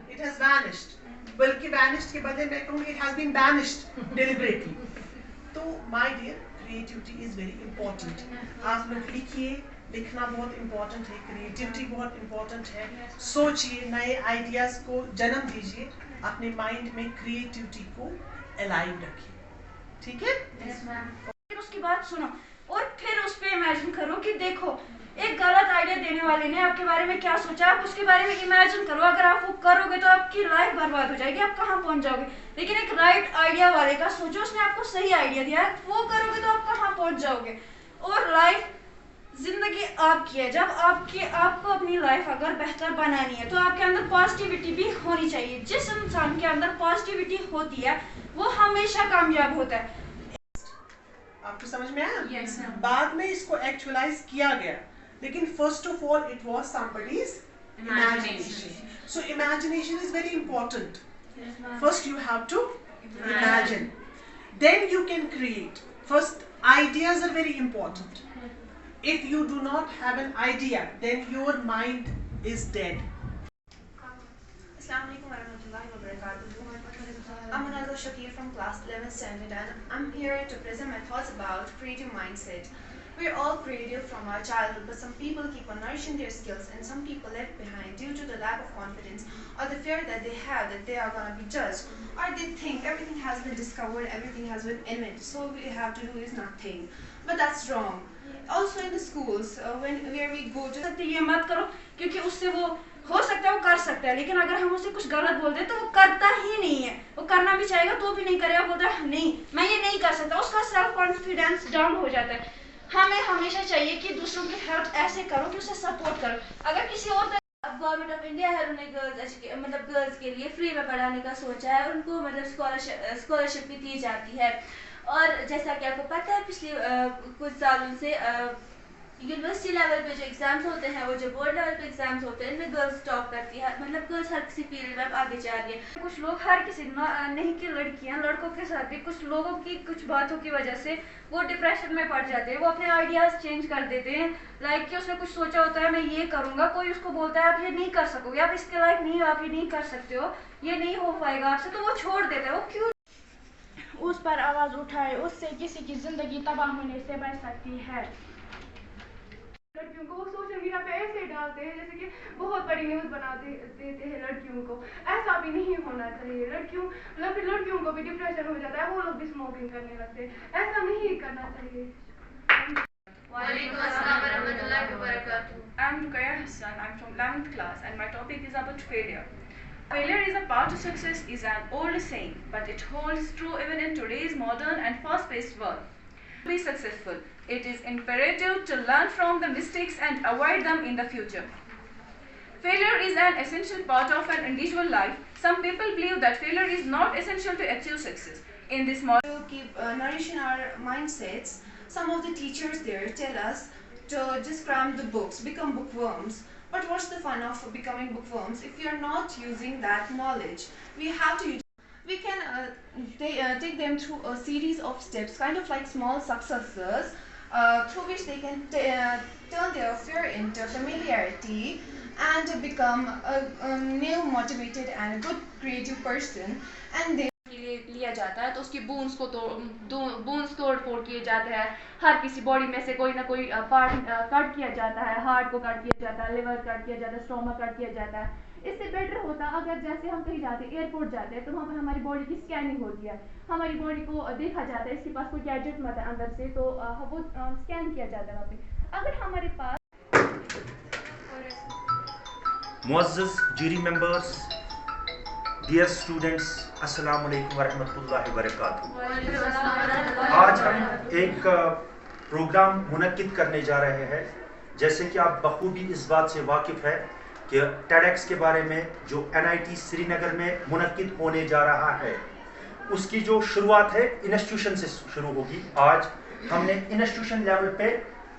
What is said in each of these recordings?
it has vanished. بلکہ vanished کے بدلے میں کہوں it has been banished deliberately. تو my dear, creativity is very important. آپ لوگ لکھیے, لکھنا بہت امپورٹنٹ ہے, کریٹیوٹی بہت امپورٹنٹ ہے. سوچیے, نئے آئیڈیاز کو جنم دیجیے, اپنے مائنڈ میں کریٹیوٹی کو الائیو رکھیے. ٹھیک ہے؟ پھر اس کی بات سنو اور پھر اس پہ امیجن کرو کہ دیکھو ایک غلط آئیڈیا دینے والے نے آپ کے بارے میں کیا سوچا, آپ اس کے بارے میں امیجن کرو. اگر آپ وہ کرو گے تو آپ کی لائف برباد ہو جائے گی, آپ کہاں پہنچ جاؤ گے. لیکن ایک رائٹ آئیڈیا والے کا سوچو, اس نے آپ کو صحیح آئیڈیا دیا ہے, وہ کرو گے تو آپ کہاں پہنچ جاؤ گے. اور لائف, زندگی آپ کی ہے. جب آپ کو اپنی لائف اگر بہتر بنانی ہے تو آپ کے اندر پازیٹیوٹی بھی ہونی چاہیے. جس انسان کے اندر پازیٹیوٹی ہوتی ہے وہ ہمیشہ کامیاب ہوتا ہے. آپ کو سمجھ میں آیا؟ بعد میں اس کو ایکچولائز کیا گیا, لیکن first of all it was somebody's imagination. So imagination is very important. First you have to imagine, then you can create. First, ideas are very important. If you do not have an idea, then your mind is dead. Assalamu alaikum warahmatullahi wabarakatuh. I'm Another Shakir from class 11th standard and I'm here to present my thoughts about creative mindset. We're all creative from our childhood, but some people keep on nourishing their skills and some people left behind due to the lack of confidence or the fear that they have that they are going to be judged, or they think everything has been discovered, everything has been invented, so all we have to do is nothing. But that's wrong. Also in the schools, where we go to... یہ مت کرو کیونکہ اس سے وہ ہو سکتا ہے وہ کر سکتا ہے, لیکن اگر ہم اسے کچھ غلط بول دیں تو وہ کرتا ہی نہیں ہے. وہ کرنا بھی چاہے گا تو بھی نہیں کرے گا, بولتا ہے نہیں میں یہ نہیں کر سکتا, اس کا سیلف کانفیڈینس ڈاؤن ہو جاتا ہے. ہمیں ہمیشہ چاہیے کہ دوسروں کی ہیلپ ایسے کرو کہ اسے سپورٹ کرو. اگر کسی اور اب گورنمنٹ آف انڈیا ہے, انہوں نے مطلب گرلز کے لیے فری میں پڑھانے کا سوچا ہے, اور ان کو مطلب اسکالرشپ بھی دی جاتی ہے. اور جیسا کہ آپ کو پتہ ہے پچھلے کچھ سالوں سے یونیورسٹی لیول پہ جو ایگزامس ہوتے ہیں وہ جو بورڈ لیول پہ ایگزامس ہوتے ہیں ان میں گرلز ٹاپ کرتی ہے, مطلب گرلز ہر کسی فیلڈ میں آگے جا رہی ہے. کچھ لوگ, ہر کسی نہیں کہ لڑکیاں, لڑکوں کے ساتھ بھی کچھ لوگوں کی کچھ باتوں کی وجہ سے وہ ڈپریشن میں پڑ جاتے ہیں. وہ اپنے آئیڈیاز چینج کر دیتے ہیں, لائک کہ اس نے کچھ سوچا ہوتا ہے میں یہ کروں گا, کوئی اس کو بولتا ہے آپ یہ نہیں کر سکو گے, آپ اس کے لائق نہیں ہو, آپ یہ نہیں کر سکتے ہو, یہ نہیں ہو پائے گا آپ سے, تو وہ چھوڑ دیتا ہے. وہ کیوں اس پر آواز اٹھائے, اس سے کسی کی زندگی تباہ ہونے سے بچ سکتی ہے. لڑکیوں کو وہ سوشل میڈیا پہ ایسے ڈالتے ہیں جیسے کہ بہت بڑی نیوز بنا دیتے ہیں لڑکیوں کو. ایسا بھی نہیں ہونا چاہیے. لڑکیوں کو بھی ڈپریشن ہو جاتا ہے, وہ لوگ بھی اسموکنگ کرنے لگتے ہیں. ایسا نہیں کرنا چاہیے. وعلیکم السلام ورحمۃ اللہ وبرکاتہ. I'm GGHSS. I'm from 11th class and my topic is about failure. Failure is a part of success is an old saying, but it holds true even in today's modern and fast-paced world. To be successful, it is imperative to learn from the mistakes and avoid them in the future. Failure is an essential part of an individual life. Some people believe that failure is not essential to achieve success. In this model, To keep nourishing our mindsets, some of the teachers there tell us to just cram the books, become bookworms. But what's the fun of becoming bookworms if you're not using that knowledge? We have to use. We can take them through a series of steps, kind of like small successes, through which they can turn their fear into familiarity and become a new motivated and a good creative person. And they لیا جاتا ہے تو اس کی bonus کو توڑ پھوڑ کیے جاتے ہیں. ہر کسی باڈی میں سے کوئی نہ کوئی پارٹ کٹ کیا جاتا ہے, ہارٹ کو کٹ کیا جاتا ہے, لیور کٹ کیا جاتا ہے, اسٹومک کٹ کیا جاتا ہے. اس سے بیٹر ہوتا اگر جیسے ہم کہیں جاتے ہیں, ایئرپورٹ جاتے ہیں تو وہاں پر ہماری باڈی کی اسکیننگ ہوتی ہے, ہماری باڈی کو دیکھا جاتا ہے اس کے پاس کوئی گیجٹ مت ہے اندر سے, تو وہ اسکین کیا جاتا ہے وہاں پہ. اگر ہمارے پاس معزز جیری ممبرس, ڈیئر اسٹوڈنٹس, السلام علیکم ورحمۃ اللہ وبرکاتہ. آج ہم ایک پروگرام منعقد کرنے جا رہے ہیں. جیسے کہ آپ بخوبی اس بات سے واقف ہے کہ TEDx کے بارے میں جو NIT سری نگر میں منعقد ہونے جا رہا ہے, اس کی جو شروعات ہے انسٹیٹیوشن سے شروع ہوگی. آج ہم نے انسٹیٹیوشن لیول پہ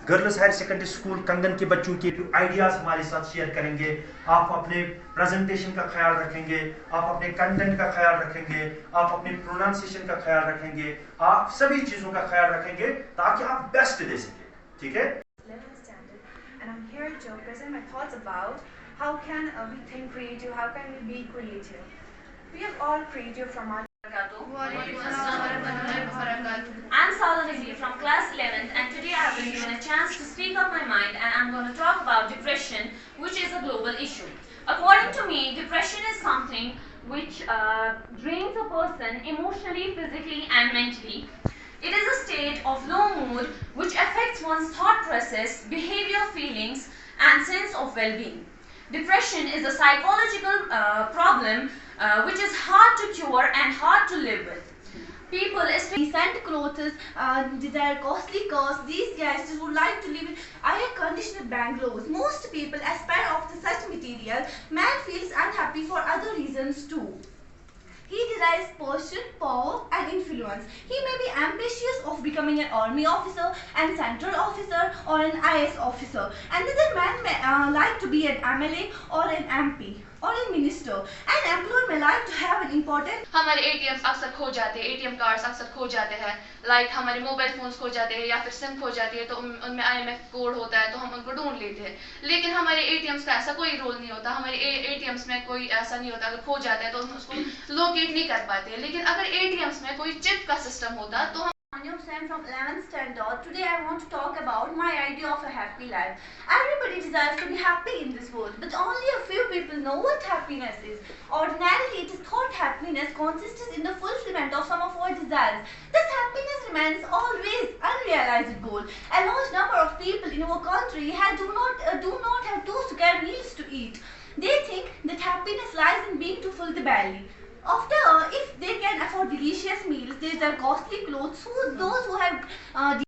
گرلز ہائر سیکنڈری اسکول کنگن کے بچوں کے آئیڈیاز ہمارے ساتھ شیئر کریں گے. آپ اپنے پریزنٹیشن کا خیال رکھیں گے, آپ اپنے کنٹینٹ کا خیال رکھیں گے, آپ اپنے پروننسیشن کا خیال رکھیں گے, آپ سبھی چیزوں کا خیال رکھیں گے تاکہ آپ بیسٹ دے سکیں. ٹھیک ہے. And I'm here to present my thoughts about how can we think creative? How can we be creative? We are all creative from our I'm Salonizzi from class 11th, and today I have been given a chance to speak up my mind, and I'm going to talk about depression, which is a global issue. According to me, depression is something which drains a person emotionally, physically and mentally. It is a state of low mood which affects one's thought process, behavior, feelings and sense of well-being. Depression is a psychological problem which is hard to cure and hard to live with. People, especially decent clothes, desire costly cars. These guys would like to live in air-conditioned bungalows. Most people aspire after such material. Man feels unhappy for other reasons too. He desires position, power and influence. He may be ambitious of becoming an army officer, and central officer or an IS officer. Another man may like to be an MLA or an MP or a minister. An employer may like to have an important. हमारे ATMs अक्सर खो जाते हैं, ATM cards अक्सर खो जाते हैं, like हमारे मोबाइल फोन्स खो जाते हैं या फिर सिम खो जाती है तो उनमें IMF कोड होता है तो हम उनको ढूंढ लेते हैं. लेकिन हमारे ATMs का ऐसा कोई रोल नहीं होता. हमारे ATMs में कोई ऐसा नहीं होता. अगर खो जाता है तो हम उसको लोकेट नहीं कर पाते. लेकिन अगर ATMs में कोई चिप का सिस्टम होता तो हम I'm from 11th standard. Today I want to talk about my idea of a happy life. Everybody desires to be happy in this world, but only a few people know what happiness is. Ordinarily, it is thought happiness consists in the fulfillment of some of our desires. This happiness remains always unrealized goal. A large number of people in our country do not have 2 square meals to eat. They think that happiness lies in being to fill the belly. After, if they can afford delicious meals, they desire costly clothes. Those who have